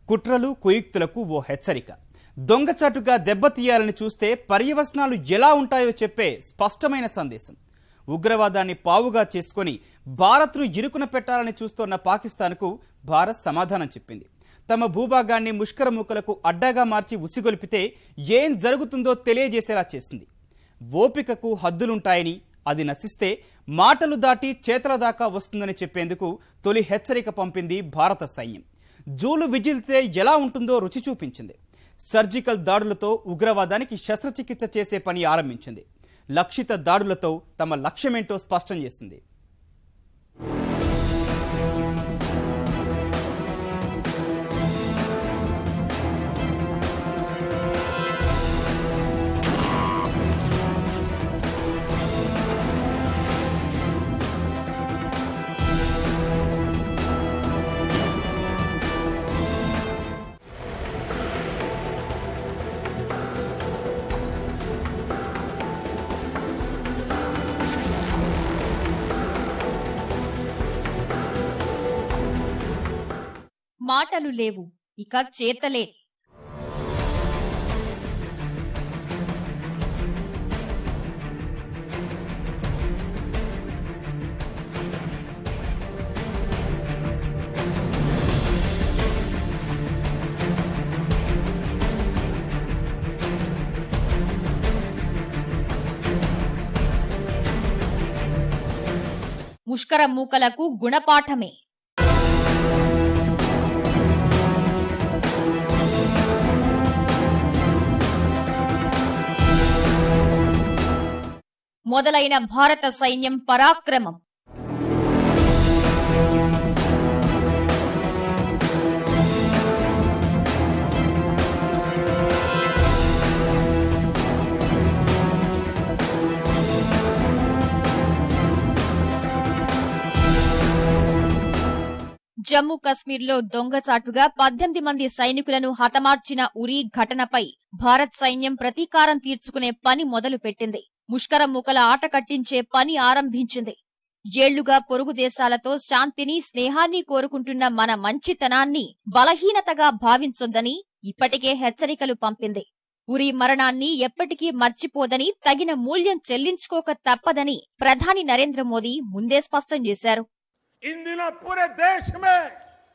కుట్రలు కుయుక్తులకు ఓ హెచ్చరిక. దొంగచాటుగా దెబ్బతీయాలని చూస్తే పర్యవసనాలు ఎలా ఉంటాయో చెప్పే స్పష్టమైన సందేశం. ఉగ్రవాదాన్ని పావుగా చేసుకొని భారత్ను ఇరుకున పెట్టాలని చూస్తోన్న పాకిస్తాన్కు భారత్ సమాధానం చెప్పింది. తమ భూభాగాన్ని ముష్కరమూకలకు అడ్డాగా మార్చి ఉసిగొలిపితే ఏం జరుగుతుందో తెలియజేసేలా చేసింది. ఓపికకు హద్దులుంటాయని, అది నశిస్తే మాటలు దాటి చేతల దాకా వస్తుందని చెప్పేందుకు తొలి హెచ్చరిక పంపింది భారత సైన్యం. జూలు విజిల్తే ఎలా ఉంటుందో రుచి చూపించింది. సర్జికల్ దాడులతో ఉగ్రవాదానికి శస్త్రచికిత్స చేసే పని ఆరంభించింది. లక్షిత దాడులతో తమ లక్ష్యమేంటో స్పష్టం చేసింది. మాటలు లేవు, ఇక చేతలే. ముష్కర మూకలకు గుణపాఠమే. మొదలైన భారత సైన్యం పరాక్రమం. జమ్మూ కశ్మీర్లో దొంగచాటుగా 18 మంది సైనికులను హతమార్చిన ఉరీ ఘటనపై భారత్ సైన్యం ప్రతీకారం తీర్చుకునే పని మొదలుపెట్టింది. ముష్కర మూకల ఆట కట్టించే పని ఆరంభించింది. ఏళ్లుగా పొరుగు దేశాలతో శాంతిని, స్నేహాన్ని కోరుకుంటున్న మన మంచితనాన్ని బలహీనతగా భావించొద్దని ఇప్పటికే హెచ్చరికలు పంపింది. ఉరీ మరణాన్ని ఎప్పటికీ మర్చిపోదని, తగిన మూల్యం చెల్లించుకోక తప్పదని ప్రధాని నరేంద్ర మోదీ ముందే స్పష్టం చేశారు. इन दिनों पूरे देश में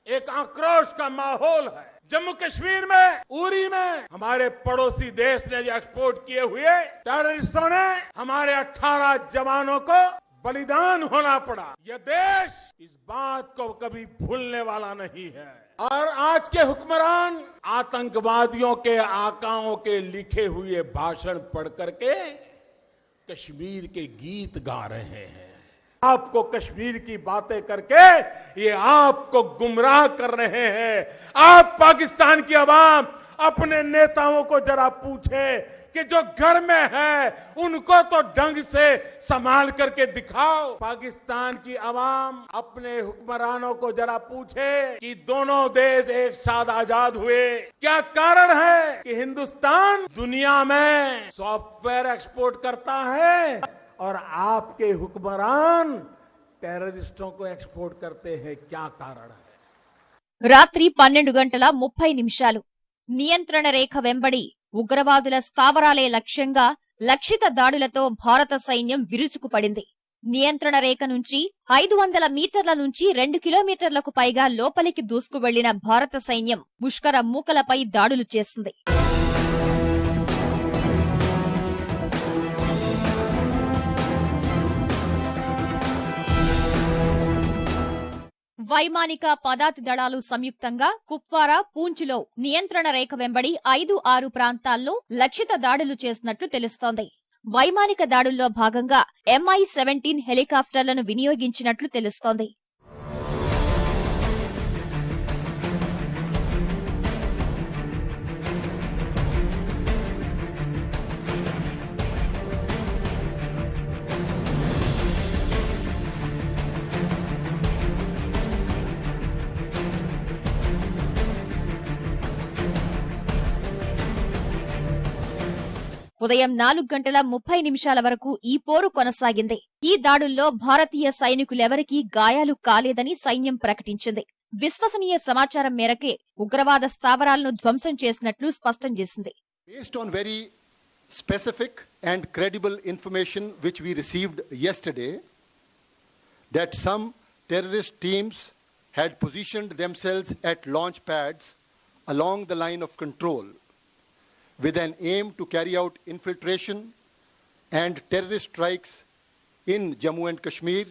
एक आक्रोश का माहौल है। जम्मू कश्मीर में, उरी में हमारे पड़ोसी देश ने जो एक्सपोर्ट किए हुए टेररिस्टों ने हमारे 18 जवानों को बलिदान होना पड़ा। यह देश इस बात को कभी भूलने वाला नहीं है। और आज के हुक्मरान आतंकवादियों के आकाओं के लिखे हुए भाषण पढ़ करके कश्मीर के गीत गा रहे हैं। आपको कश्मीर की बातें करके ये आपको गुमराह कर रहे हैं। आप पाकिस्तान की आवाम अपने नेताओं को जरा पूछे कि जो घर में है उनको तो ढंग से संभाल करके दिखाओ। पाकिस्तान की आवाम अपने हुक्मरानों को जरा पूछे कि दोनों देश एक साथ आजाद हुए, क्या कारण है कि हिंदुस्तान दुनिया में सॉफ्टवेयर एक्सपोर्ट करता है और आपके हुक्मरान टेररिस्टों को एक्सपोर्ट करते हैं? क्या कारण है? రాత్రి 12:30 నియంత్రణ రేఖ వెంబడి ఉగ్రవాదుల స్థావరాలే లక్ష్యంగా లక్షిత దాడులతో భారత సైన్యం విరుచుకుపడింది. నియంత్రణ రేఖ నుంచి 500 మీటర్ల నుంచి 2 కిలోమీటర్లకు పైగా లోపలికి దూసుకు వెళ్లిన భారత సైన్యం ముష్కర మూకలపై దాడులు చేసింది. వైమానిక పదాతి దళాలు సంయుక్తంగా కుప్వారా, పూంచ్లో నియంత్రణ రేఖ వెంబడి 5-6 ప్రాంతాల్లో లక్షిత దాడులు చేసినట్లు తెలుస్తోంది. వైమానిక దాడుల్లో భాగంగా MI-17 హెలికాప్టర్లను వినియోగించినట్లు తెలుస్తోంది. ఉదయం 4:30 వరకు ఈ పోరు కొనసాగింది. ఈ దాడుల్లో భారతీయ సైనికులెవరికీ గాయాలు కాలేదని సైన్యం ప్రకటించింది. విశ్వసనీయ సమాచారం మేరకే ఉగ్రవాద స్థావరాలను ధ్వంసం చేసినట్లు స్పష్టం చేసింది. Based on very specific and credible information which we received yesterday, that some terrorist teams had positioned themselves at launch pads along the line of control with an aim to carry out infiltration and terrorist strikes in Jammu and Kashmir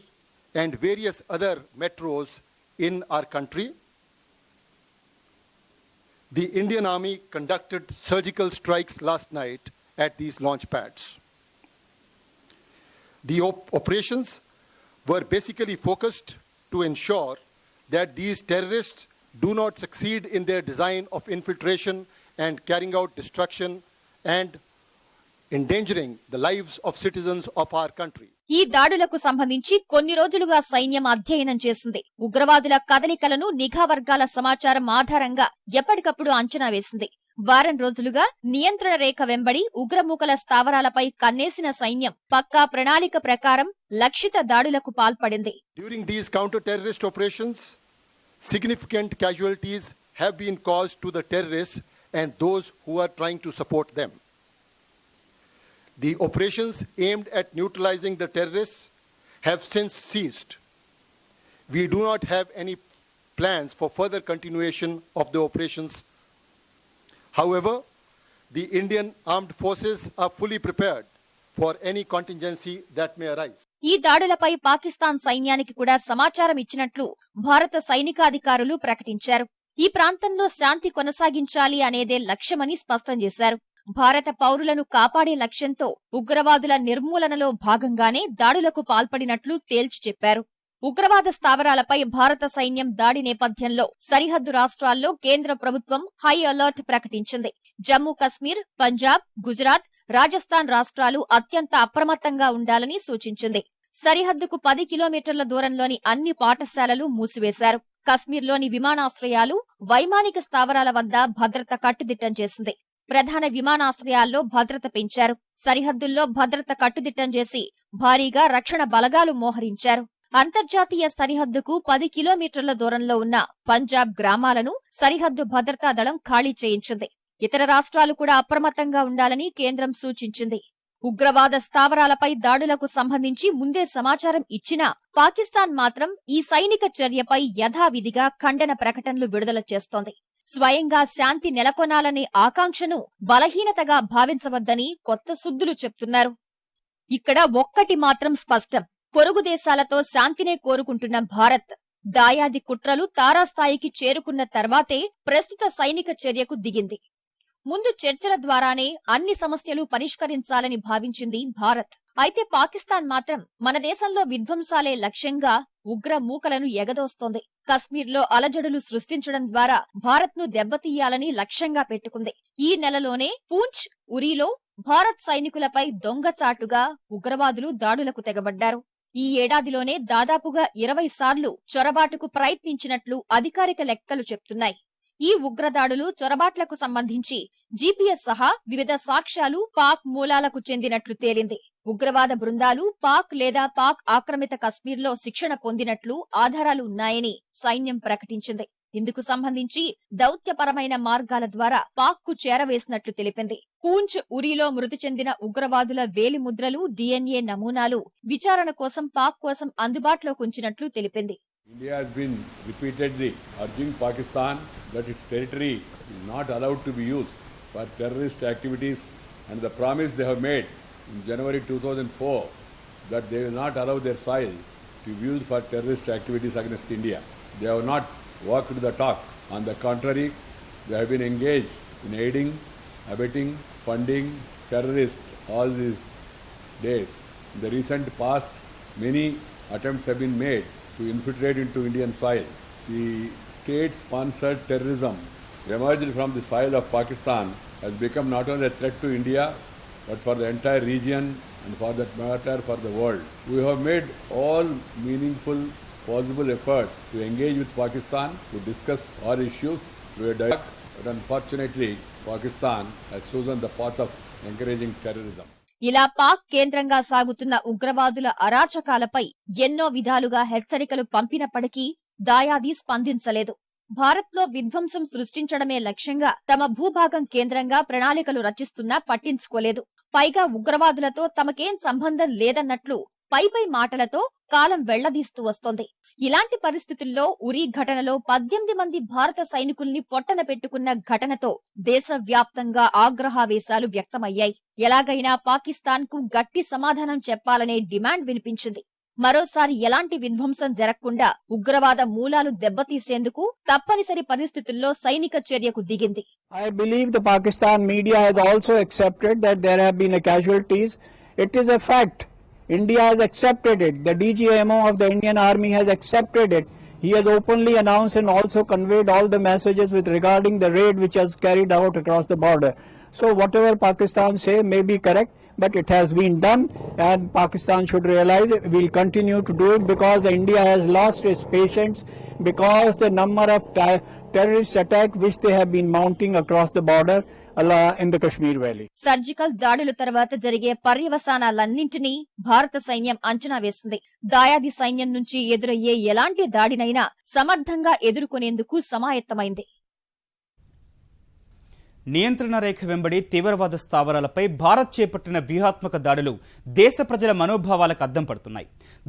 and various other metros in our country. The Indian Army conducted surgical strikes last night at these launch pads. The operations were basically focused to ensure that these terrorists do not succeed in their design of infiltration and carrying out destruction and endangering the lives of citizens of our country. ఈ దాడులకు సంబంధించి కొన్ని రోజులుగా సైన్యం అధ్యయనం చేసింది. ఉగ్రవాదుల కదలికలను నిఘా వర్గాల సమాచారం ఆధారంగా ఎప్పటికప్పుడు అంచనా వేసింది. వారం రోజులుగా నియంత్రణ రేఖ వెంబడి ఉగ్రమూకల స్థావరాలపై కన్నేసిన సైన్యం పక్కా ప్రణాళిక ప్రకారం లక్షిత దాడులకు పాల్పడింది. During these counter-terrorist operations, significant casualties have been caused to the terrorists and those who are trying to support them. The operations aimed at neutralizing the terrorists have since ceased. We do not have any plans for further continuation of the operations. However, the Indian armed forces are fully prepared for any contingency that may arise. ఈ దాడులపై పాకిస్తాన్ సైన్యానికి కూడా సమాచారం ఇచ్చినట్లు భారత సైనికాధికారులు ప్రకటించారు. ఈ ప్రాంతంలో శాంతి కొనసాగించాలి అనేదే లక్ష్యమని స్పష్టం చేశారు. భారత పౌరులను కాపాడే లక్ష్యంతో ఉగ్రవాదుల నిర్మూలనలో భాగంగానే దాడులకు పాల్పడినట్లు తేల్చి చెప్పారు. ఉగ్రవాద స్థావరాలపై భారత సైన్యం దాడి నేపథ్యంలో సరిహద్దు రాష్ట్రాల్లో కేంద్ర ప్రభుత్వం హై అలర్ట్ ప్రకటించింది. జమ్మూ కశ్మీర్, పంజాబ్, గుజరాత్, రాజస్థాన్ రాష్ట్రాలు అత్యంత అప్రమత్తంగా ఉండాలని సూచించింది. సరిహద్దుకు 10 కిలోమీటర్ల దూరంలోని అన్ని పాఠశాలలు మూసివేశారు. కశ్మీర్లోని విమానాశ్రయాలు, వైమానిక స్థావరాల వద్ద భద్రత కట్టుదిట్టం చేసింది. ప్రధాన విమానాశ్రయాల్లో భద్రత పెంచారు. సరిహద్దుల్లో భద్రత కట్టుదిట్టం చేసి భారీగా రక్షణ బలగాలు మోహరించారు. అంతర్జాతీయ సరిహద్దుకు 10 కిలోమీటర్ల దూరంలో ఉన్న పంజాబ్ గ్రామాలను సరిహద్దు భద్రతా దళం ఖాళీ చేయించింది. ఇతర రాష్ట్రాలు కూడా అప్రమత్తంగా ఉండాలని కేంద్రం సూచించింది. ఉగ్రవాద స్థావరాలపై దాడులకు సంబంధించి ముందే సమాచారం ఇచ్చినా పాకిస్తాన్ మాత్రం ఈ సైనిక చర్యపై యథావిధిగా ఖండన ప్రకటనలు విడుదల చేస్తోంది. స్వయంగా శాంతి నెలకొనాలనే ఆకాంక్షను బలహీనతగా భావించవద్దని కొత్త సుద్దులు చెప్తున్నారు. ఇక్కడ ఒక్కటి మాత్రం స్పష్టం: పొరుగు దేశాలతో శాంతినే కోరుకుంటున్న భారత్ దాయాది కుట్రలు తారాస్థాయికి చేరుకున్న తర్వాతే ప్రస్తుత సైనిక చర్యకు దిగింది. ముందు చర్చల ద్వారానే అన్ని సమస్యలు పరిష్కరించాలని భావించింది భారత్. అయితే పాకిస్తాన్ మాత్రం మన దేశంలో విధ్వంసాలే లక్ష్యంగా ఉగ్ర మూకలను ఎగదోస్తోంది. కశ్మీర్లో అలజడులు సృష్టించడం ద్వారా భారత్ను దెబ్బతీయాలని లక్ష్యంగా పెట్టుకుంది. ఈ నెలలోనే పూంచ్, ఉరీలో భారత్ సైనికులపై దొంగచాటుగా ఉగ్రవాదులు దాడులకు తెగబడ్డారు. ఈ ఏడాదిలోనే దాదాపుగా 20 సార్లు చొరబాటుకు ప్రయత్నించినట్లు అధికారిక లెక్కలు చెప్తున్నాయి. ఈ ఉగ్రదాడులు, చొరబాట్లకు సంబంధించి జీపీఎస్ సహా వివిధ సాక్ష్యాలు పాక్ మూలాలకు చెందినట్లు తేలింది. ఉగ్రవాద బృందాలు పాక్ లేదా పాక్ ఆక్రమిత కశ్మీర్లో శిక్షణ పొందినట్లు ఆధారాలు ఉన్నాయని సైన్యం ప్రకటించింది. ఇందుకు సంబంధించి దౌత్యపరమైన మార్గాల ద్వారా పాక్కు చేరవేసినట్లు తెలిపింది. పూంచ్, ఉరీలో మృతి చెందిన ఉగ్రవాదుల వేలిముద్రలు, డిఎన్ఏ నమూనాలు విచారణ కోసం పాక్ కోసం అందుబాటులోకి ఉంచినట్లు తెలిపింది. India has been repeatedly urging Pakistan that its territory is not allowed to be used for terrorist activities, and the promise they have made in January 2004 that they will not allow their soil to be used for terrorist activities against India. They have not walked the talk. On the contrary, they have been engaged in aiding, abetting, funding terrorists all these days. In the recent past, many attempts have been made to infiltrate into Indian soil. The state-sponsored terrorism emerged from the soil of Pakistan has become not only a threat to India, but for the entire region and for that matter for the world. We have made all meaningful possible efforts to engage with Pakistan to discuss all issues through a dialogue, but unfortunately Pakistan has chosen the path of encouraging terrorism. ఇలా పాక్ కేంద్రంగా సాగుతున్న ఉగ్రవాదుల అరాచకాలపై ఎన్నో విధాలుగా హెచ్చరికలు పంపినప్పటికీ దాయాది స్పందించలేదు. భారత్లో విధ్వంసం సృష్టించడమే లక్ష్యంగా తమ భూభాగం కేంద్రంగా ప్రణాళికలు రచిస్తున్నా పట్టించుకోలేదు. పైగా ఉగ్రవాదులతో తమకేం సంబంధం లేదన్నట్లు పైపై మాటలతో కాలం వెళ్లదీస్తూ వస్తోంది. ఇలాంటి పరిస్థితుల్లో ఉరీ ఘటనలో 18 మంది భారత సైనికుల్ని పొట్టన పెట్టుకున్న ఘటనతో దేశవ్యాప్తంగా ఆగ్రహావేశాలు వ్యక్తమయ్యాయి. ఎలాగైనా పాకిస్తాన్కు గట్టి సమాధానం చెప్పాలనే డిమాండ్ వినిపించింది. మరోసారి ఎలాంటి విధ్వంసం జరగకుండా ఉగ్రవాద మూలాలు దెబ్బతీసేందుకు తప్పనిసరి పరిస్థితుల్లో సైనిక చర్యకు దిగింది. I believe the Pakistan media has also accepted that there have been casualties. It is a fact. India has accepted it. The DGMO of the Indian Army has accepted it. He has openly announced and also conveyed all the messages with regarding the raid which has carried out across the border. So whatever Pakistan say may be correct, but it has been done, and Pakistan should realize it will continue to do it because India has lost its patience because the number of terrorist attacks which they have been mounting across the border in the Kashmir Valley. Surgical దాడుల తర్వాత జరిగే పర్యవసానాలన్నింటినీ భారత సైన్యం అంచనా వేసింది. దాయాది సైన్యం నుంచి ఎదురయ్యే ఎలాంటి దాడినైనా సమర్థంగా ఎదుర్కొనేందుకు సమాయత్తమైంది. నియంత్రణ రేఖ వెంబడి తీవ్రవాద స్థావరాలపై భారత్ చేపట్టిన వ్యూహాత్మక దాడులు దేశ ప్రజల మనోభావాలకు అద్దం పడుతున్నాయి.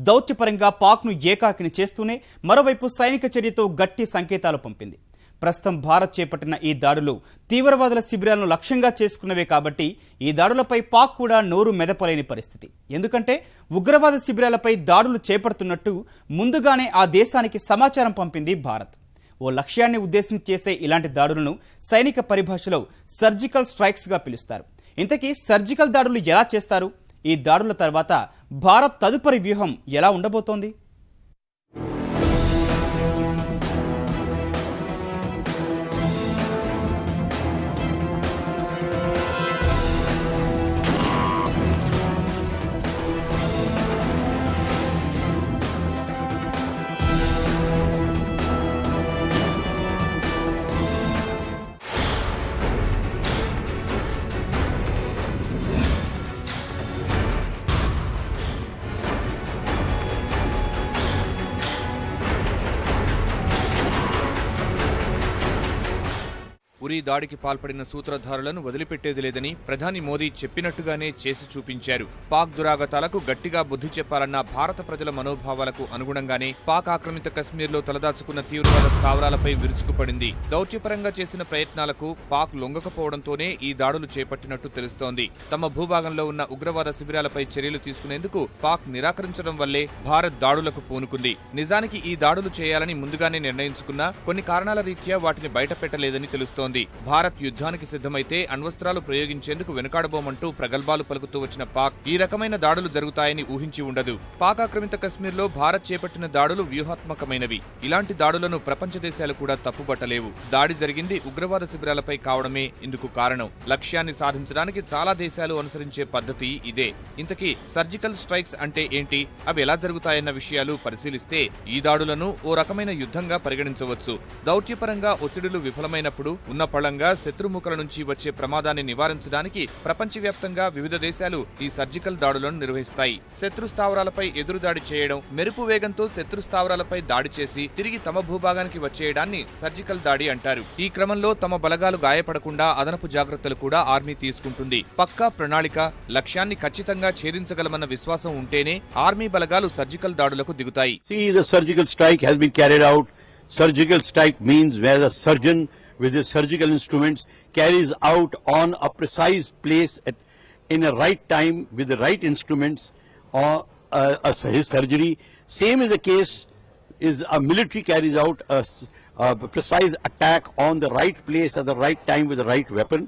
దౌత్యపరంగా పాక్ను ఏకాకిని చేస్తూనే మరోవైపు సైనిక చర్యతో గట్టి సంకేతాలు పంపింది. ప్రస్తుతం భారత్ చేపట్టిన ఈ దాడులు తీవ్రవాదుల శిబిరాలను లక్ష్యంగా చేసుకున్నవే కాబట్టి ఈ దాడులపై పాక్ కూడా నోరు మెదపలేని పరిస్థితి. ఎందుకంటే ఉగ్రవాద శిబిరాలపై దాడులు చేపడుతున్నట్టు ముందుగానే ఆ దేశానికి సమాచారం పంపింది భారత్. ఓ లక్ష్యాన్ని ఉద్దేశించి చేసే ఇలాంటి దాడులను సైనిక పరిభాషలో సర్జికల్ స్ట్రైక్స్ గా పిలుస్తారు. ఇంతకీ సర్జికల్ దాడులు ఎలా చేస్తారు? ఈ దాడుల తర్వాత భారత్ తదుపరి వ్యూహం ఎలా ఉండబోతోంది? ఉరీ దాడికి పాల్పడిన సూత్రధారులను వదిలిపెట్టేది లేదని ప్రధాని మోదీ చెప్పినట్టుగానే చేసి చూపించారు. పాక్ దురాగతాలకు గట్టిగా బుద్ధి చెప్పాలన్న భారత ప్రజల మనోభావాలకు అనుగుణంగానే పాక్ ఆక్రమిత కశ్మీర్లో తలదాచుకున్న తీవ్రవాద స్థావరాలపై విరుచుకుపడింది. దౌత్యపరంగా చేసిన ప్రయత్నాలకు పాక్ లొంగకపోవడంతోనే ఈ దాడులు చేపట్టినట్టు తెలుస్తోంది. తమ భూభాగంలో ఉన్న ఉగ్రవాద శిబిరాలపై చర్యలు తీసుకునేందుకు పాక్ నిరాకరించడం వల్లే భారత్ దాడులకు పూనుకుంది. నిజానికి ఈ దాడులు చేయాలని ముందుగానే నిర్ణయించుకున్నా కొన్ని కారణాల రీత్యా వాటిని బయటపెట్టలేదని తెలుస్తోంది. భారత్ యుద్ధానికి సిద్ధమైతే అణ్వస్త్రాలు ప్రయోగించేందుకు వెనుకాడబోమంటూ ప్రగల్భాలు పలుకుతూ వచ్చిన పాక్ ఈ రకమైన దాడులు జరుగుతాయని ఊహించి ఉండదు. పాక్ ఆక్రమిత కశ్మీర్లో భారత్ చేపట్టిన దాడులు వ్యూహాత్మకమైనవి. ఇలాంటి దాడులను ప్రపంచ దేశాలు కూడా తప్పుపట్టలేవు. దాడి జరిగింది ఉగ్రవాద శిబిరాలపై కావడమే ఇందుకు కారణం. లక్ష్యాన్ని సాధించడానికి చాలా దేశాలు అనుసరించే పద్ధతి ఇదే. ఇంతకీ సర్జికల్ స్ట్రైక్స్ అంటే ఏంటి, అవి ఎలా జరుగుతాయన్న విషయాలు పరిశీలిస్తే ఈ దాడులను ఓ రకమైన యుద్ధంగా పరిగణించవచ్చు. దౌత్యపరంగా ఒత్తిడులు విఫలమైనప్పుడు ఉన్న పళంగా శత్రుముఖల నుంచి వచ్చే ప్రమాదాన్ని నివారించడానికి ప్రపంచవ్యాప్తంగా వివిధ దేశాలు ఈ సర్జికల్ దాడులను నిర్వహిస్తాయి. శత్రు స్థావరాలపై ఎదురుదాడి చేయడం, మెరుపు వేగంతో శత్రు స్థావరాలపై దాడి చేసి తిరిగి తమ భూభాగానికి వచ్చేయడాన్ని సర్జికల్ దాడి అంటారు. ఈ క్రమంలో తమ బలగాలు గాయపడకుండా అదనపు జాగ్రత్తలు కూడా ఆర్మీ తీసుకుంటుంది. పక్కా ప్రణాళిక, లక్ష్యాన్ని ఖచ్చితంగా ఛేదించగలమన్న విశ్వాసం ఉంటేనే ఆర్మీ బలగాలు సర్జికల్ దాడులకు దిగుతాయి. Surgical strike means where the surgeon with his surgical instruments carries out on a precise place in a right time with the right instruments or his surgery. Same is the case is a military carries out a precise attack on the right place at the right time with the right weapon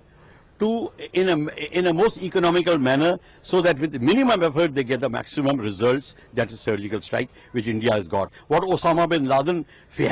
in a most economical manner, so that with minimum effort they get the maximum results. That is surgical strike, which India has got. What Osama bin Laden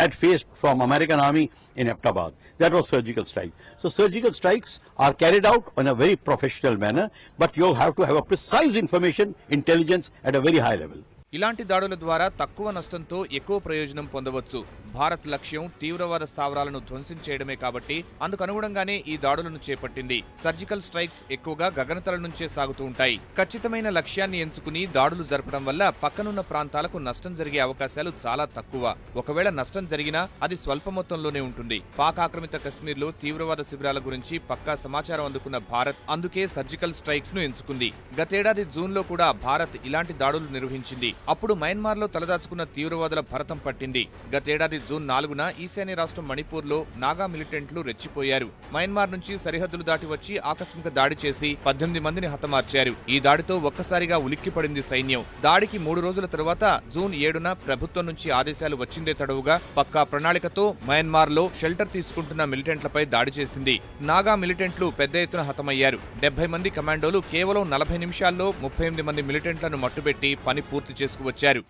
had faced from American army in Abbottabad, that was surgical strike. So surgical strikes are carried out in a very professional manner, but you have to have a precise information, intelligence at a very high level. ఇలాంటి దాడుల ద్వారా తక్కువ నష్టంతో ఎక్కువ ప్రయోజనం పొందవచ్చు. భారత్ లక్ష్యం తీవ్రవాద స్థావరాలను ధ్వంసం చేయడమే కాబట్టి అందుకనుగుణంగానే ఈ దాడులను చేపట్టింది. సర్జికల్ స్ట్రైక్స్ ఎక్కువగా గగనతల నుంచే సాగుతూ ఉంటాయి. ఖచ్చితమైన లక్ష్యాన్ని ఎంచుకుని దాడులు జరపడం వల్ల పక్కనున్న ప్రాంతాలకు నష్టం జరిగే అవకాశాలు చాలా తక్కువ. ఒకవేళ నష్టం జరిగినా అది స్వల్ప మొత్తంలోనే ఉంటుంది. పాక్ ఆక్రమిత కశ్మీర్లో తీవ్రవాద శిబిరాల గురించి పక్కా సమాచారం అందుకున్న భారత్ అందుకే సర్జికల్ స్ట్రైక్స్ ను ఎంచుకుంది. గతేడాది జూన్లో కూడా భారత్ ఇలాంటి దాడులు నిర్వహించింది. అప్పుడు మయన్మార్లో తలదాచుకున్న తీవ్రవాదుల భరతం పట్టింది. గతేడాది జూన్ 4న ఈశాన్య రాష్ట్రం మణిపూర్లో నాగా మిలిటెంట్లు రెచ్చిపోయారు. మయన్మార్ నుంచి సరిహద్దులు దాటి వచ్చి ఆకస్మిక దాడి చేసి 18 మందిని హతమార్చారు. ఈ దాడితో ఒక్కసారిగా ఉలిక్కిపడింది సైన్యం. దాడికి 3 రోజుల తర్వాత జూన్ 7న ప్రభుత్వం నుంచి ఆదేశాలు వచ్చిందే తడవుగా పక్కా ప్రణాళికతో మయన్మార్లో షెల్టర్ తీసుకుంటున్న మిలిటెంట్లపై దాడి చేసింది. నాగా మిలిటెంట్లు పెద్ద ఎత్తున హతమయ్యారు. 70 మంది కమాండోలు కేవలం 40 నిమిషాల్లో 38 మంది మిలిటెంట్లను మట్టుబెట్టి పని పూర్తి చేసుకువచ్చారు.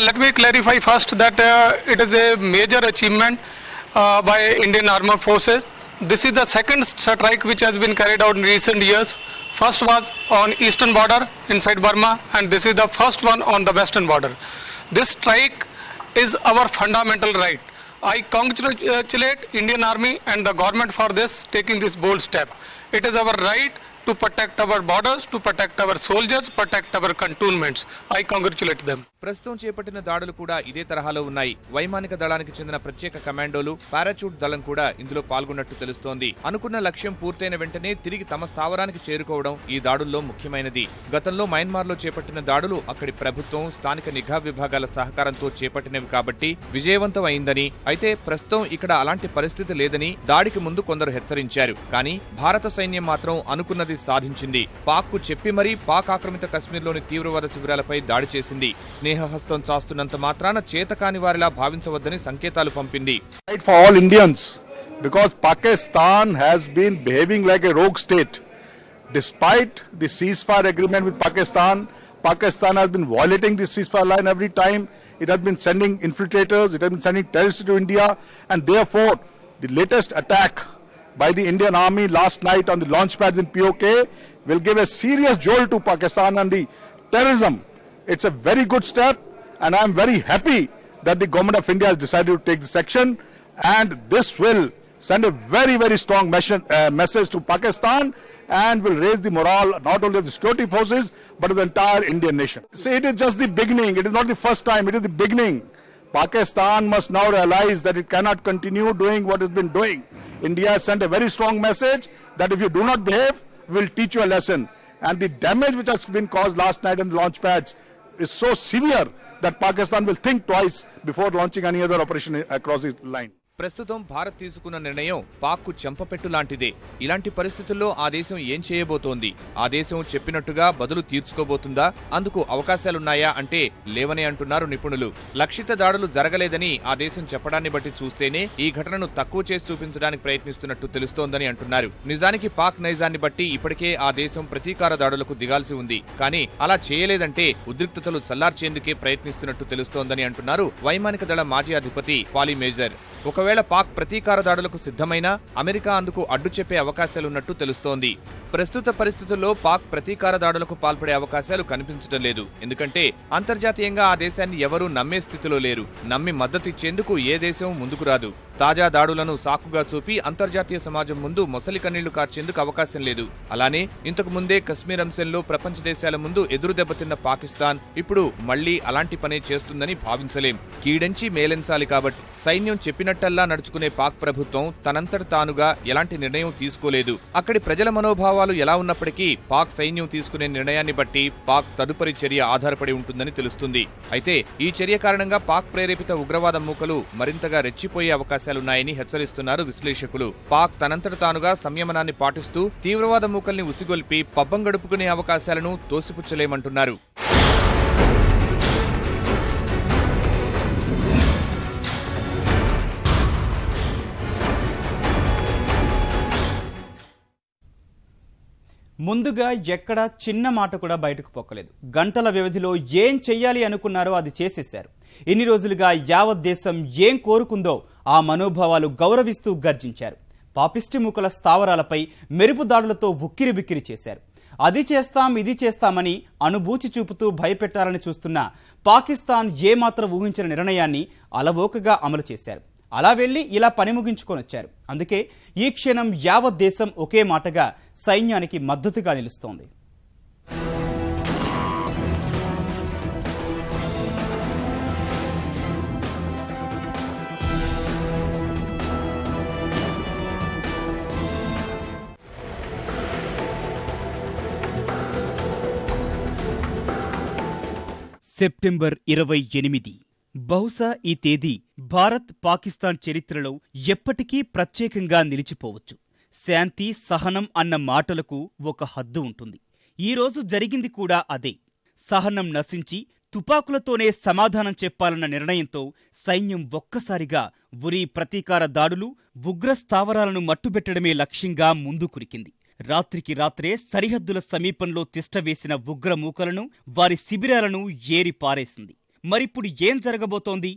Let me clarify first that it is a major achievement by Indian Armed Forces. This is the second strike which has been carried out in recent years. First was on eastern border inside Burma, and this is the first one on the western border. This strike is our fundamental right. I congratulate Indian Army and the government for this, taking this bold step. It is our right to protect our borders, to protect our soldiers, protect our cantonments. I congratulate them. ప్రస్తుతం చేపట్టిన దాడులు కూడా ఇదే తరహాలో ఉన్నాయి. వైమానిక దళానికి చెందిన ప్రత్యేక కమాండోలు, పారాచూట్ దళం కూడా ఇందులో పాల్గొన్నట్టు తెలుస్తోంది. అనుకున్న లక్ష్యం పూర్తయిన వెంటనే తిరిగి తమ స్థావరానికి చేరుకోవడం ఈ దాడుల్లో ముఖ్యమైనది. గతంలో మయన్మార్లో చేపట్టిన దాడులు అక్కడి ప్రభుత్వం, స్థానిక నిఘా విభాగాల సహకారంతో చేపట్టినవి కాబట్టి విజయవంతం అయిందని, అయితే ప్రస్తుతం ఇక్కడ అలాంటి పరిస్థితి లేదని దాడికి ముందు కొందరు హెచ్చరించారు. కానీ భారత సైన్యం మాత్రం అనుకున్నది సాధించింది. పాక్ కు చెప్పి మరీ పాక్ ఆక్రమిత కశ్మీర్లోని తీవ్రవాద శిబిరాలపై దాడి చేసింది. స్నేహహస్తం చాస్తున్నంత మాత్రాన చేతకాని వారిలా భావించవద్దని సంకేతాలు పంపింది. For all Indians, because Pakistan has been behaving like a rogue state. Despite the ceasefire agreement with Pakistan, Pakistan has been violating the ceasefire line every time. It has been sending infiltrators, it has been sending terrorists to India, and therefore the latest attack by the Indian Army last night on the launch pads in POK will give a serious jolt to Pakistan and the terrorism. It's a very good step, and I am very happy that the government of India has decided to take this action, and this will send a very, very strong message to Pakistan and will raise the morale not only of the security forces but of the entire Indian nation. See, it is just the beginning. It is not the first time. It is the beginning. Pakistan must now realize that it cannot continue doing what it's been doing. India has sent a very strong message that if you do not behave, we will teach you a lesson. And the damage which has been caused last night on the launch pads is so severe that Pakistan will think twice before launching any other operation across the line. ప్రస్తుతం భారత్ తీసుకున్న నిర్ణయం పాక్కు చెంపపెట్టు లాంటిదే. ఇలాంటి పరిస్థితుల్లో ఆ దేశం ఏం చేయబోతోంది? ఆ దేశం చెప్పినట్టుగా బదులు తీర్చుకోబోతుందా? అందుకు అవకాశాలున్నాయా అంటే లేవనే అంటున్నారు నిపుణులు. లక్షిత దాడులు జరగలేదని ఆ దేశం చెప్పడాన్ని బట్టి చూస్తేనే ఈ ఘటనను తక్కువ చేసి చూపించడానికి ప్రయత్నిస్తున్నట్టు తెలుస్తోందని అంటున్నారు. నిజానికి పాక్ నైజాన్ని బట్టి ఇప్పటికే ఆ దేశం ప్రతీకార దాడులకు దిగాల్సి ఉంది. కానీ అలా చేయలేదంటే ఉద్రిక్తతలు చల్లార్చేందుకే ప్రయత్నిస్తున్నట్టు తెలుస్తోందని అంటున్నారు వైమానిక దళ మాజీ అధిపతి పాలీ మేజర్. ఒకవేళ పాక్ ప్రతీకార దాడులకు సిద్ధమైనా అమెరికా అందుకు అడ్డు చెప్పే అవకాశాలున్నట్టు తెలుస్తోంది. ప్రస్తుత పరిస్థితుల్లో పాక్ ప్రతీకార దాడులకు పాల్పడే అవకాశాలు కనిపించడం లేదు. ఎందుకంటే అంతర్జాతీయంగా ఆ దేశాన్ని ఎవరూ నమ్మే స్థితిలో లేరు. నమ్మి మద్దతిచ్చేందుకు ఏ దేశం ముందుకు రాదు. తాజా దాడులను సాకుగా చూపి అంతర్జాతీయ సమాజం ముందు మొసలి కన్నీళ్లు కార్చేందుకు అవకాశం లేదు. అలానే ఇంతకు ముందే కశ్మీర్ అంశంలో ప్రపంచ దేశాల ముందు ఎదురు దెబ్బతిన్న పాకిస్తాన్ ఇప్పుడు మళ్లీ అలాంటి పనే చేస్తుందని భావించలేం. కీడెంచి మేలెంచాలి కాబట్టి సైన్యం చెప్పినట్టల్లా నడుచుకునే పాక్ ప్రభుత్వం తనంతట తానుగా ఎలాంటి నిర్ణయం తీసుకోలేదు. అక్కడి ప్రజల మనోభావాలు ఎలా ఉన్నప్పటికీ పాక్ సైన్యం తీసుకునే నిర్ణయాన్ని బట్టి పాక్ తదుపరి చర్య ఆధారపడి ఉంటుందని తెలుస్తుంది. అయితే ఈ చర్య కారణంగా పాక్ ప్రేరేపిత ఉగ్రవాద మూకలు మరింతగా రెచ్చిపోయే అవకాశాలున్నాయని హెచ్చరిస్తున్నారు విశ్లేషకులు. పాక్ తనంతట తానుగా సంయమనాన్ని పాటిస్తూ తీవ్రవాద మూకల్ని ఉసిగొల్పి పబ్బం గడుపుకునే అవకాశాలను తోసిపుచ్చలేమంటున్నారు. ముందుగా ఎక్కడా చిన్న మాట కూడా బయటకు పొక్కలేదు. గంటల వ్యవధిలో ఏం చెయ్యాలి అనుకున్నారో అది చేసేశారు. ఇన్ని రోజులుగా యావత్ దేశం ఏం కోరుకుందో ఆ మనోభావాలు గౌరవిస్తూ గర్జించారు. పాపిస్టి మూకల స్థావరాలపై మెరుపు దాడులతో ఉక్కిరిబిక్కిరి చేశారు. అది చేస్తాం ఇది చేస్తామని అనుభూతి చూపుతూ భయపెట్టాలని చూస్తున్న పాకిస్తాన్ ఏమాత్రం ఊహించిన నిర్ణయాన్ని అలవోకగా అమలు చేశారు. అలా వెళ్లి ఇలా పని ముగించుకొని వచ్చారు. అందుకే ఈ క్షణం యావత్ దేశం ఒకే మాటగా సైన్యానికి మద్దతుగా నిలుస్తోంది. సెప్టెంబర్ 28. బహుశా ఈ తేదీ భారత్ పాకిస్తాన్ చరిత్రలో ఎప్పటికీ ప్రత్యేకంగా నిలిచిపోవచ్చు. శాంతి సహనం అన్న మాటలకు ఒక హద్దు ఉంటుంది. ఈరోజు జరిగింది కూడా అదే. సహనం నశించి తుపాకులతోనే సమాధానం చెప్పాలన్న నిర్ణయంతో సైన్యం ఒక్కసారిగా ఉరి ప్రతీకార దాడులు, ఉగ్ర స్థావరాలను మట్టుబెట్టడమే లక్ష్యంగా ముందుకురికింది. రాత్రికి రాత్రే సరిహద్దుల సమీపంలో తిష్టవేసిన ఉగ్రమూకలను, వారి శిబిరాలను ఏరి పారేసింది. మరిప్పుడు ఏం జరగబోతోంది?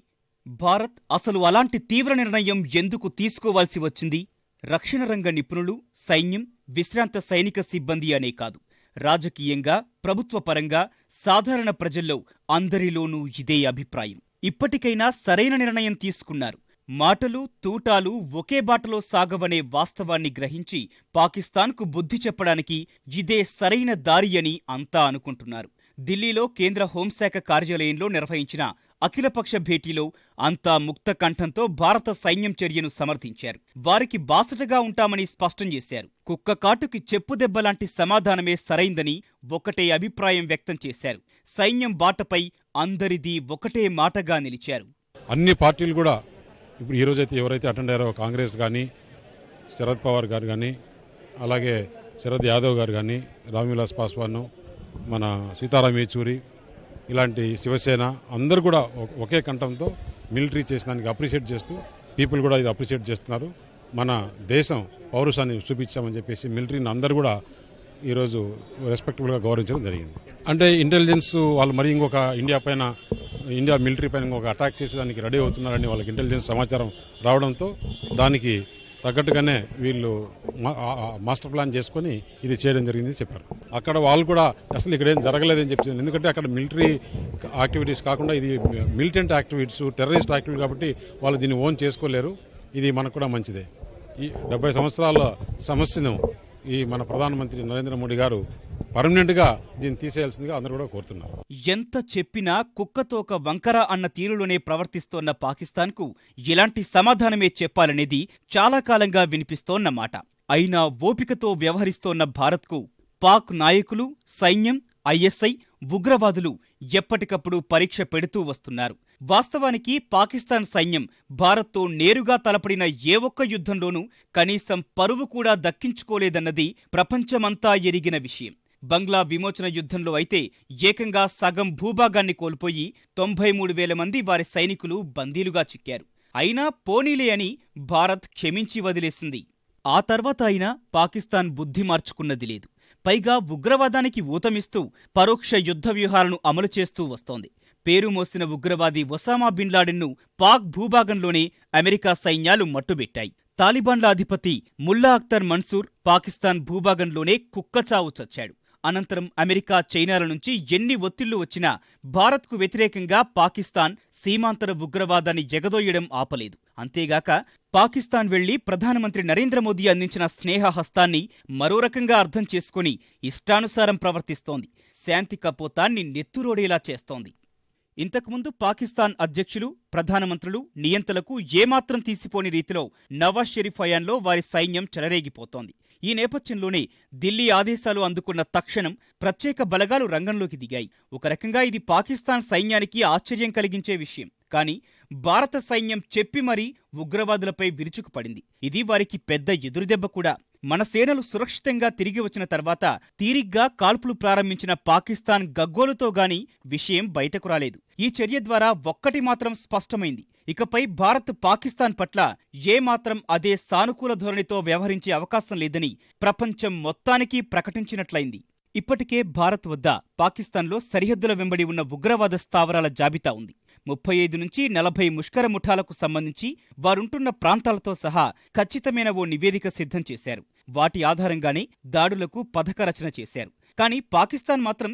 భారత్ అసలు అలాంటి తీవ్ర నిర్ణయం ఎందుకు తీసుకోవాల్సి వచ్చింది? రక్షణ రంగ నిపుణులు, సైన్యం, విశ్రాంత సైనిక సిబ్బంది అనే కాదు, రాజకీయంగా, ప్రభుత్వపరంగా, సాధారణ ప్రజల్లో అందరిలోనూ ఇదే అభిప్రాయం. ఇప్పటికైనా సరైన నిర్ణయం తీసుకున్నారు. మాటలు తూటాలు ఒకే బాటలో సాగవనే వాస్తవాన్ని గ్రహించి పాకిస్తాన్కు బుద్ధి చెప్పడానికి ఇదే సరైన దారి అని అంతా అనుకుంటున్నారు. ఢిల్లీలో కేంద్ర హోంశాఖ కార్యాలయంలో నిర్వహించిన అఖిలపక్ష భేటీలో అంతా ముక్త కంఠంతో భారత సైన్యం చర్యను సమర్థించారు. వారికి బాసటగా ఉంటామని స్పష్టం చేశారు. కుక్క కాటుకి చెప్పుదెబ్బలాంటి సమాధానమే సరైందని ఒకటే అభిప్రాయం వ్యక్తం చేశారు. సైన్యం బాటపై అందరిది ఒకటే మాటగా నిలిచారు. అన్ని పార్టీలు కూడా ఇప్పుడు ఈరోజైతే ఎవరైతే అటెండ్ అయ్యారో కాంగ్రెస్ కానీ, శరద్ పవార్ గారు కానీ, అలాగే శరద్ యాదవ్ గారు కానీ, రామ్విలాస్ పాస్వాన్, మన సీతారాం యేచూరి, ఇలాంటి శివసేన అందరూ కూడా ఒకే కంఠంతో మిలిటరీ చేసినానికి అప్రిషియేట్ చేస్తూ పీపుల్ కూడా ఇది అప్రిషియేట్ చేస్తున్నారు. మన దేశం పౌరుషాన్ని చూపించామని చెప్పేసి మిలిటరీని అందరూ కూడా ఈరోజు రెస్పెక్టబుల్గా గౌరవించడం జరిగింది. అంటే ఇంటెలిజెన్స్ వాళ్ళు మరి ఇంకొక ఇండియా మిలిటరీ పైన ఇంకొక అటాక్ చేసేదానికి రెడీ అవుతున్నారని వాళ్ళకి ఇంటెలిజెన్స్ సమాచారం రావడంతో దానికి తగ్గట్టుగానే వీళ్ళు మాస్టర్ ప్లాన్ చేసుకుని ఇది చేయడం జరిగింది చెప్పారు. అక్కడ వాళ్ళు కూడా అసలు ఇక్కడ ఏం జరగలేదని చెప్పింది. ఎందుకంటే అక్కడ మిలిటరీ యాక్టివిటీస్ కాకుండా ఇది మిలిటెంట్ యాక్టివిటీస్, టెర్రరిస్ట్ యాక్టివిటీ కాబట్టి వాళ్ళు దీన్ని ఓన్ చేసుకోలేరు. ఇది మనకు కూడా మంచిదే. ఈ 70 సంవత్సరాల సమస్యను ఈ మన ప్రధానమంత్రి నరేంద్ర మోడీ గారు పర్మనెంట్ గా దీన్ని తీసేయాల్సిందిగా అందరూ కూడా కోరుతున్నారు. ఎంత చెప్పినా కుక్కతోక వంకర అన్న తీరులోనే ప్రవర్తిస్తోన్న పాకిస్తాన్కు ఇలాంటి సమాధానమే చెప్పాలనేది చాలా కాలంగా వినిపిస్తోన్న మాట. అయినా ఓపికతో వ్యవహరిస్తోన్న భారత్కు పాక్ నాయకులు, సైన్యం, ఐఎస్ఐ, ఉగ్రవాదులు ఎప్పటికప్పుడు పరీక్ష పెడుతూ వస్తున్నారు. వాస్తవానికి పాకిస్తాన్ సైన్యం భారత్తో నేరుగా తలపడిన ఏ ఒక్క యుద్ధంలోనూ కనీసం పరువు కూడా దక్కించుకోలేదన్నది ప్రపంచమంతా ఎరిగిన విషయం. బంగ్లా విమోచన యుద్ధంలో అయితే ఏకంగా సగం భూభాగాన్ని కోల్పోయి 93,000 మంది వారి సైనికులు బందీలుగా చిక్కారు. అయినా పోనీలే అని భారత్ క్షమించి వదిలేసింది. ఆ తర్వాత అయినా పాకిస్తాన్ బుద్ధి మార్చుకున్నది లేదు. పైగా ఉగ్రవాదానికి ఊతమిస్తూ పరోక్ష యుద్ధ వ్యూహాలను అమలు చేస్తూ వస్తోంది. పేరు మోసిన ఉగ్రవాది ఒసామా బిన్ లాడెన్ను పాక్ భూభాగంలోనే అమెరికా సైన్యాలు మట్టుబెట్టాయి. తాలిబాన్ల అధిపతి ముల్లా అఖ్తర్ మన్సూర్ పాకిస్తాన్ భూభాగంలోనే కుక్కచావు చచ్చాడు. అనంతరం అమెరికా, చైనాల నుంచి ఎన్ని ఒత్తిళ్లు వచ్చినా భారత్కు వ్యతిరేకంగా పాకిస్తాన్ సీమాంతర ఉగ్రవాదాన్ని జగదోయడం ఆపలేదు. అంతేగాక పాకిస్తాన్ వెళ్లి ప్రధానమంత్రి నరేంద్ర మోదీ అందించిన స్నేహహస్తాన్ని మరో రకంగా అర్థం చేసుకుని ఇష్టానుసారం ప్రవర్తిస్తోంది. శాంతి కపోతాన్ని నెత్తురోడేలా చేస్తోంది. ఇంతకుముందు పాకిస్తాన్ అధ్యక్షులు, ప్రధానమంత్రులు, నియంతలకు ఏమాత్రం తీసిపోని రీతిలో నవాజ్ షరీఫ్ హయాంలో వారి సైన్యం చెలరేగిపోతోంది. ఈ నేపథ్యంలోనే ఢిల్లీ ఆదేశాలు అందుకున్న తక్షణం ప్రత్యేక బలగాలు రంగంలోకి దిగాయి. ఒక రకంగా ఇది పాకిస్తాన్ సైన్యానికి ఆశ్చర్యం కలిగించే విషయం. కానీ భారత సైన్యం చెప్పి మరీ ఉగ్రవాదులపై విరుచుకుపడింది. ఇది వారికి పెద్ద ఎదురుదెబ్బ కూడా. మన సేనలు సురక్షితంగా తిరిగి వచ్చిన తర్వాత తీరిగ్గా కాల్పులు ప్రారంభించిన పాకిస్తాన్ గగ్గోలుతో గాని విషయం బయటకు రాలేదు. ఈ చర్య ద్వారా ఒక్కటి మాత్రం స్పష్టమైంది. ఇకపై భారత్ పాకిస్తాన్ పట్ల ఏమాత్రం అదే సానుకూల ధోరణితో వ్యవహరించే అవకాశం లేదని ప్రపంచం మొత్తానికి ప్రకటించినట్లయింది. ఇప్పటికే భారత్ వద్ద పాకిస్తాన్లో సరిహద్దుల వెంబడి ఉన్న ఉగ్రవాద స్థావరాల జాబితా ఉంది. 35 నుంచి 40 ముష్కర ముఠాలకు సంబంధించి వారుంటున్న ప్రాంతాలతో సహా ఖచ్చితమైన ఓ నివేదిక సిద్ధం చేశారు. వాటి ఆధారంగానే దాడులకు పథక రచన చేశారు. కానీ పాకిస్తాన్ మాత్రం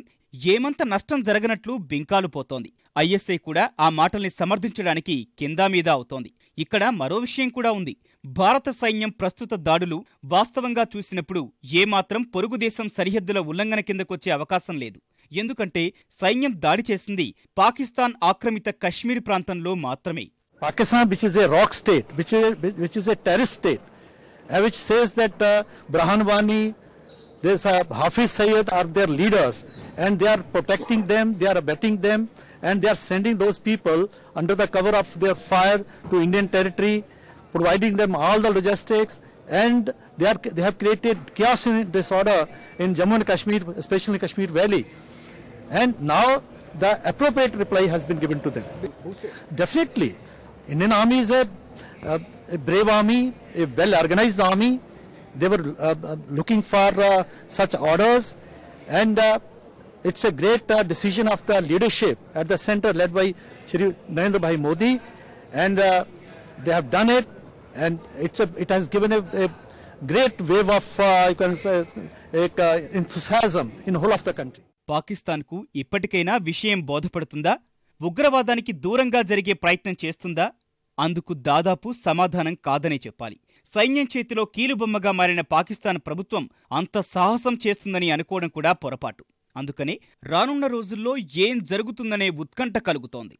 ఏమంత నష్టం జరగనట్లు బింకాలు పోతోంది. ఐఎస్ఐ కూడా ఆ మాటల్ని సమర్థించడానికి కిందా మీద అవుతోంది. ఇక్కడ మరో విషయం కూడా ఉంది. భారత సైన్యం ప్రస్తుత దాడులు వాస్తవంగా చూసినప్పుడు ఏమాత్రం పొరుగు దేశం సరిహద్దుల ఉల్లంఘన కిందకొచ్చే అవకాశం లేదు. ఎందుకంటే సైన్యం దాడి చేసింది పాకిస్తాన్ ఆక్రమిత కశ్మీర్ ప్రాంతంలో మాత్రమే. Pakistan, which is a rock state, which is a terrorist state, which says that Burhan Wani, there's Hafiz Sayyid are their leaders, and they are protecting them, they are abetting them, and they are sending those people under the cover of their fire to Indian territory, providing them all the logistics, and they have created chaos and disorder in Jammu and Kashmir, especially Kashmir Valley. And now the appropriate reply has been given to them. Definitely, Indian army is a brave army, a well-organized army. They were looking for such orders, and it's a great decision of the leadership at the center led by Shri Narendra Bhai Modi, and they have done it, and it has given a great wave of you can say, enthusiasm in the whole of the country. పాకిస్తాన్కు ఇప్పటికైనా విషయం బోధపడుతుందా? ఉగ్రవాదానికి దూరంగా జరిగే ప్రయత్నం చేస్తుందా? అందుకు దాదాపు సమాధానం కాదనే చెప్పాలి. సైన్యం చేతిలో కీలుబొమ్మగా మారిన పాకిస్తాన్ ప్రభుత్వం అంత సాహసం చేస్తుందని అనుకోవడం కూడా పొరపాటు. అందుకనే రానున్న రోజుల్లో ఏం జరుగుతుందనే ఉత్కంఠ కలుగుతోంది.